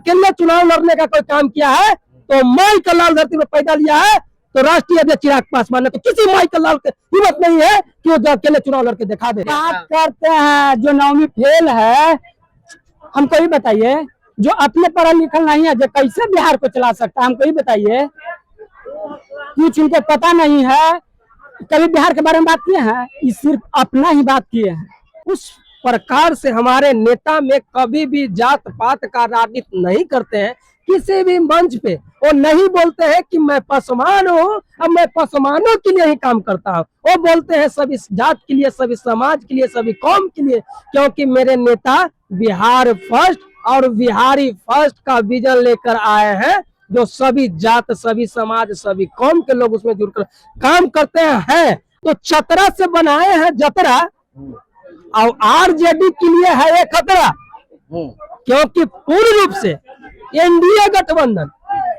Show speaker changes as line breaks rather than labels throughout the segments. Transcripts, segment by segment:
अकेले चुनाव लड़ने का कोई काम किया है तो माई का लाल धरती में पैदा लिया है तो राष्ट्रीय अध्यक्ष चिराग पासवान ने, तो किसी माई का लाल हिम्मत नहीं है कि वो अकेले चुनाव लड़के दिखा दे। बात करते हैं जो नौवीं फेल है, हमको ही बताइए, जो अपने पढ़ा लिखा नहीं है जो कैसे बिहार को चला सकता है, हमको ही बताइए। कुछ उनको पता नहीं है, कभी बिहार के बारे में बात किए हैं, ये सिर्फ अपना ही बात किए हैं। उस प्रकार से हमारे नेता में कभी भी जात पात का राजनीति नहीं करते हैं। किसी भी मंच पे वो नहीं बोलते हैं कि मैं पासवान हूँ, अब मैं पासवानों के लिए ही काम करता हूँ। वो बोलते हैं सभी जात के लिए, सभी समाज के लिए, सभी कौम के लिए, क्योंकि मेरे नेता बिहार फर्स्ट और बिहारी फर्स्ट का विजन लेकर आए हैं, जो सभी जात, सभी समाज, सभी कौम के लोग उसमें जुड़कर काम करते हैं। तो चतरा से बनाए हैं जतरा, और आरजेडी के लिए है ये खतरा, क्योंकि पूर्ण रूप से एनडीए गठबंधन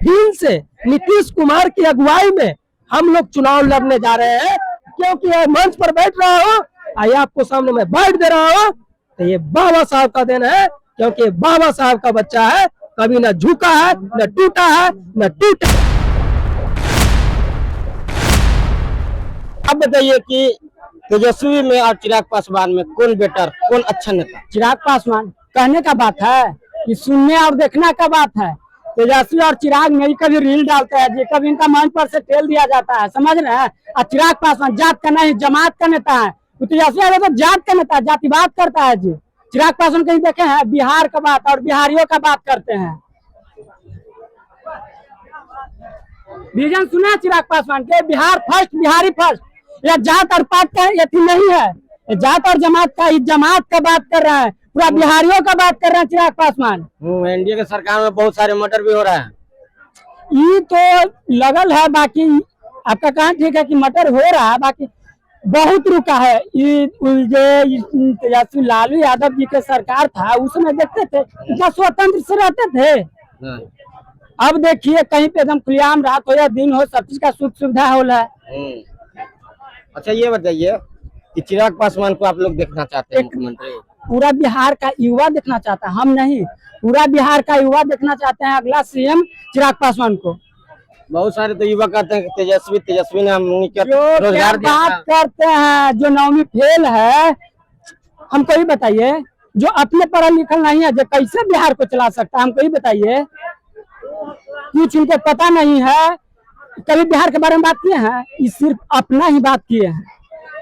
फिर से नीतीश कुमार की अगुवाई में हम लोग चुनाव लड़ने जा रहे हैं। क्योंकि मंच पर बैठ रहा हूँ, आइए आपको सामने मैं बैठ दे रहा हूँ, तो ये बाबा साहब का देन है, क्योंकि बाबा साहब का बच्चा है, कभी न झुका है, न टूटा है, न टूटा।
अब बताइए कि तेजस्वी में और चिराग पासवान में कौन बेटर, कौन अच्छा नेता?
चिराग पासवान कहने का बात है, कि सुनने और देखने का बात है। तेजस्वी और चिराग नहीं कभी रील डालते हैं जी, कभी इनका मंच पर से टेल दिया जाता है, समझ रहे हैं। और चिराग पासवान जात का नहीं जमात का नेता है, तो तेजस्वी तो जात का नेता, जातिवाद करता है जी। चिराग पासवान कहीं देखे हैं बिहार का बात और बिहारियों का बात करते हैं। विजन सुना चिराग पासवान के बिहार फर्स्ट, बिहारी फर्स्ट, या जात और पात का यही नहीं है, जात और जमात का, जमात का बात कर रहा है, पूरा बिहारियों का बात कर रहे हैं चिराग पासवान।
एनडीए के सरकार में बहुत सारे मर्डर भी हो रहा है,
ये तो लगल है, बाकी आपका कहा ठीक है कि मर्डर हो रहा है, बाकी बहुत रुका है। ये तेजस्वी लालू यादव जी के सरकार था, उसमें देखते थे कितना स्वतंत्र से रहते थे। अब देखिए कहीं पे एकदम खुलेआम, रात हो या दिन हो, सब चीज का सुख सुविधा हो रहा है।
अच्छा ये बताइए कि चिराग पासवान को आप लोग देखना चाहते हैं मुख्यमंत्री?
पूरा बिहार का युवा देखना चाहता है, हम नहीं, पूरा बिहार का युवा देखना चाहते हैं अगला सीएम चिराग पासवान को।
बहुत सारे तो युवा कहते हैं कि तेजस्वी ने हम
रोजगार बात करते हैं जो नौवीं फेल है, हमको ही बताइए, जो अपने पढ़ा लिखा नहीं है जो कैसे बिहार को चला सकता है, हमको ही बताइए। कुछ उनको पता नहीं है, कभी बिहार के बारे में बात किए हैं, ये सिर्फ अपना ही बात किए हैं।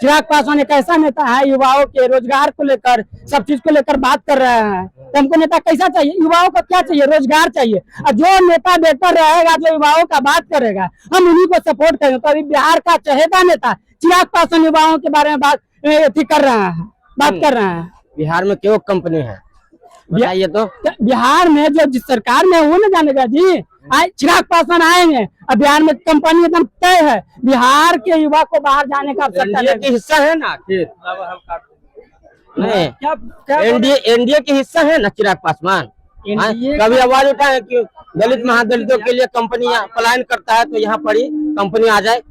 चिराग पासवान एक ऐसा नेता है, युवाओं के रोजगार को लेकर, सब चीज को लेकर बात कर रहे हैं। तो हमको नेता कैसा चाहिए? युवाओं को क्या चाहिए? रोजगार चाहिए। और जो नेता बेहतर रहेगा, जो युवाओं का बात करेगा, हम उन्हीं को सपोर्ट करेंगे। तो अभी बिहार का चहेता नेता चिराग पासवान युवाओं के बारे में बात कर रहे हैं।
बिहार में क्यों कंपनी है बताइए तो?
बिहार में जो जिस सरकार में वो न जानेगा जी, चिराग पासवान आएंगे, अब बिहार में कंपनी एकदम तय है, बिहार के युवा को बाहर जाने का
एनडीए के हिस्सा है ना? नहीं, एनडीए के हिस्सा है ना चिराग पासवान? कभी आवाज उठाए कि दलित महादलितों के लिए कंपनी पलायन करता है, तो यहाँ पर ही कंपनी आ जाए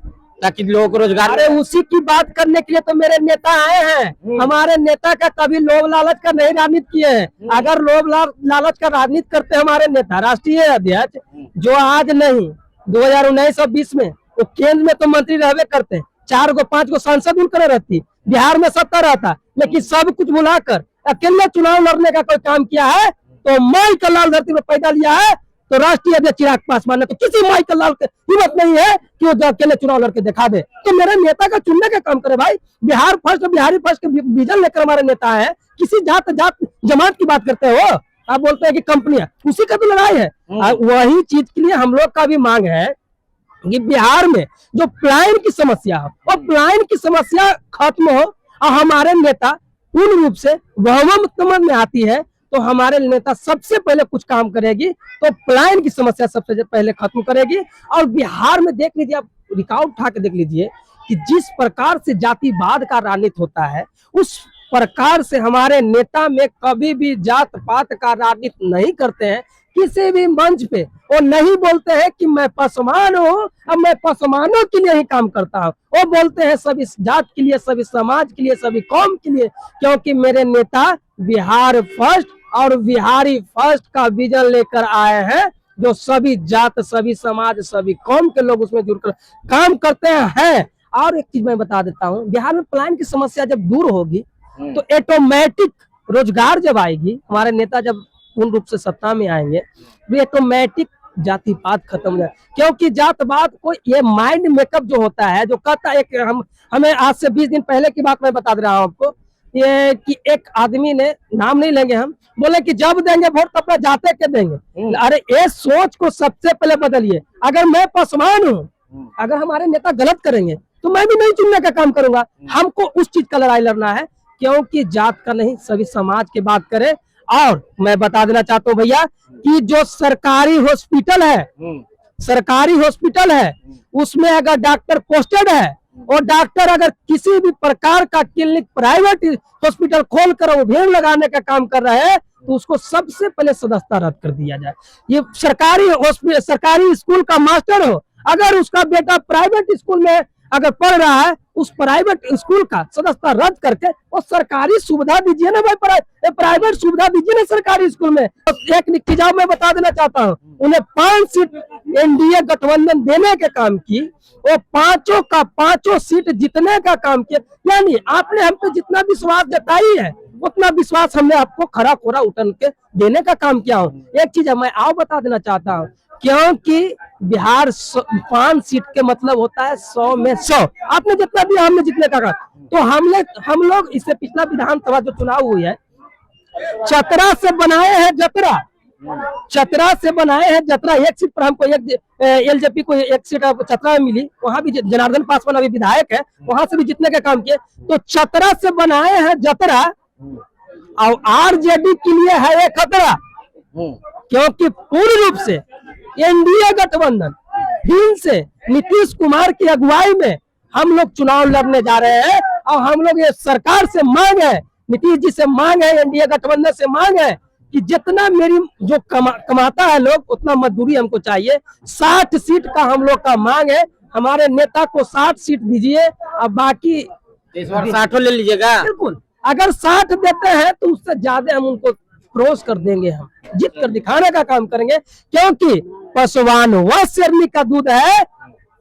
ताकि लोगों को रोजगार।
अरे उसी की बात करने के लिए तो मेरे नेता आए हैं। हमारे नेता का कभी लोभ लालच का नहीं राजनीति किए हैं। अगर लोभ लालच का राजनीति करते हमारे नेता, राष्ट्रीय अध्यक्ष जो आज नहीं 2019 और 20 में वो केंद्र में तो मंत्री रहवे करते, 4 गो 5 गो सांसद उनकर रहती, बिहार में सत्ता रहता, लेकिन सब कुछ भुलाकर अकेले चुनाव लड़ने का कोई काम किया है तो माई का लाल धरती में पैदा लिया है तो राष्ट्रीय अध्यक्ष चिराग पासवान ने, तो किसी माई का लाल हिम्मत नहीं है कि वो अकेले चुनाव लड़के दिखा दे। तो मेरे नेता का चुनने का काम करे भाई, बिहार फर्स्ट और बिहारी फर्स्ट के विजन लेकर हमारे नेता है। किसी जात जमात की बात करते हो आप, बोलते हैं कि कंपनियां, उसी का तो लड़ाई है। वही चीज के लिए हम लोग का भी मांग है कि बिहार में जो पलायन की समस्या हो, और पलायन की समस्या खत्म हो, और हमारे नेता पूर्ण रूप से बहुमत में आती है तो हमारे नेता सबसे पहले कुछ काम करेगी, तो पलायन की समस्या सबसे पहले खत्म करेगी। और बिहार में देख लीजिए, आप रिकॉर्ड उठा के देख लीजिए कि जिस प्रकार से जातिवाद का राजनीति होता है, उस प्रकार से हमारे नेता में कभी भी जात पात का राजनीति नहीं करते हैं। किसी भी मंच पे वो नहीं बोलते हैं कि मैं पासवान हूँ, अब मैं पासवानों के लिए ही काम करता हूँ। वो बोलते हैं सभी जात के लिए, सभी समाज के लिए, सभी कौम के लिए, क्योंकि मेरे नेता बिहार फर्स्ट और बिहारी फर्स्ट का विजन लेकर आए हैं, जो सभी जात, सभी समाज, सभी कौम के लोग उसमें जुड़कर काम करते हैं। और एक चीज मैं बता देता हूँ, बिहार में पलायन की समस्या जब दूर होगी तो ऑटोमेटिक रोजगार जब आएगी, हमारे नेता जब पूर्ण रूप से सत्ता में आएंगे तो ऑटोमेटिक जातिवाद खत्म हो जाए। क्योंकि जातवाद को ये माइंड मेकअप जो होता है, जो कहता है, हमें आज से 20 दिन पहले की बात मैं बता दे रहा हूँ आपको, ये कि एक आदमी ने, नाम नहीं लेंगे हम, बोले कि जब देंगे वोट तब अपना जाते के देंगे। अरे ये सोच को सबसे पहले बदलिए। अगर मैं पसवान हूँ, अगर हमारे नेता गलत करेंगे तो मैं भी नहीं चुनने का काम करूंगा। हमको उस चीज का लड़ाई लड़ना है, क्योंकि जात का नहीं, सभी समाज की बात करें। और मैं बता देना चाहता हूँ भैया कि जो सरकारी हॉस्पिटल है, उसमें अगर डॉक्टर पोस्टेड है और डॉक्टर अगर किसी भी प्रकार का क्लिनिक प्राइवेट हॉस्पिटल खोल कर वो भीड़ लगाने का काम कर रहे हैं तो उसको सबसे पहले सदस्यता रद्द कर दिया जाए। ये सरकारी स्कूल का मास्टर हो, अगर उसका बेटा प्राइवेट स्कूल में अगर पढ़ रहा है, उस प्राइवेट स्कूल का सदस्यता रद्द करके वो सरकारी सुविधा दीजिए ना भाई, प्राइवेट सुविधा दीजिए ना सरकारी स्कूल में। एक निजाम मैं बता देना चाहता हूँ, उन्हें 5 सीट एनडीए गठबंधन देने के काम की, वो 5 सीट जीतने का काम किया। यानी आपने हम पे जितना विश्वास जताई है उतना विश्वास हमने आपको खरा खोरा उठन के देने का काम किया हूँ। एक चीज मैं आओ बता देना चाहता हूँ, क्योंकि बिहार 5 सीट के मतलब होता है 100 में 100। आपने जितना दिया हमने जितने का कहा। तो हम लोग इससे पिछला विधानसभा जो चुनाव हुई है, चतरा से बनाए हैं जतरा, एक सीट पर हमको, एक एलजेपी को एक सीट चतरा में मिली, वहां भी जनार्दन पासवान अभी विधायक है, वहां से भी जितने का काम किए। तो चतरा से बनाए हैं जतरा, और आरजेडी के लिए है ये खतरा, क्योंकि पूर्ण रूप से एनडीए गठबंधन फिर से नीतीश कुमार की अगुवाई में हम लोग चुनाव लड़ने जा रहे हैं। और हम लोग ये सरकार से मांग है, नीतीश जी से मांग है, एनडीए गठबंधन से मांग है कि जितना मेरी जो कमाता है लोग, उतना मजदूरी हमको चाहिए। 60 सीट का हम लोग का मांग है, हमारे नेता को 60 सीट दीजिए, अब बाकी
इस बार 60 ले लीजिएगा।
बिल्कुल, अगर 60 देते हैं तो उससे ज्यादा हम उनको क्रॉस कर देंगे, हम जीत कर दिखाने का काम करेंगे। क्योंकि पसवान वह शेरनी का दूध है,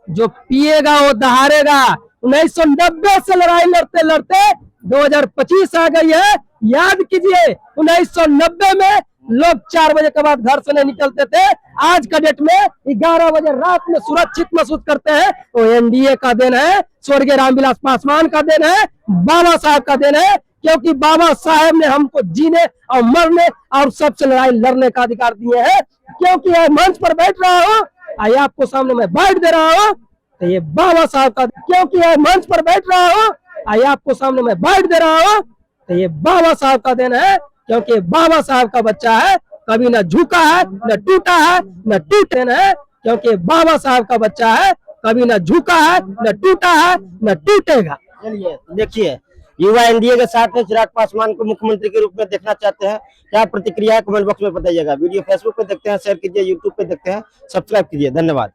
जो पिएगा वो दहाड़ेगा। 1990 से लड़ाई लड़ते लड़ते 2025 आ गई है। याद कीजिए, 1990 में लोग 4 बजे के बाद घर से नहीं निकलते थे, आज का डेट में 11 बजे रात में सुरक्षित महसूस करते हैं। तो एनडीए का देन है, स्वर्गीय रामविलास पासवान का देन है, बाबा साहब का देन है। क्योंकि बाबा साहब ने हमको जीने और मरने और सबसे लड़ाई लड़ने का अधिकार दिए हैं। क्योंकि यह मंच पर बैठ रहा हूँ, आइए आपको सामने मैं बाइट दे रहा हूँ, तो ये बाबा साहब का, क्योंकि यह मंच पर बैठ रहा हूँ, आइए आपको सामने मैं बाइट दे रहा हूँ, तो ये बाबा साहब का देन है। क्योंकि बाबा साहब का बच्चा है, कभी न झुका है, न टूटा है, न टूटे है। क्योंकि बाबा साहब का बच्चा है, कभी न झुका है, न टूटा है, न टूटेगा।
चलिए देखिए, युवा एनडीए के साथ में चिराग पासवान को मुख्यमंत्री के रूप में देखना चाहते हैं, क्या प्रतिक्रिया है कमेंट बॉक्स में बताइएगा। वीडियो फेसबुक पे देखते हैं शेयर कीजिए, यूट्यूब पे देखते हैं सब्सक्राइब कीजिए। धन्यवाद।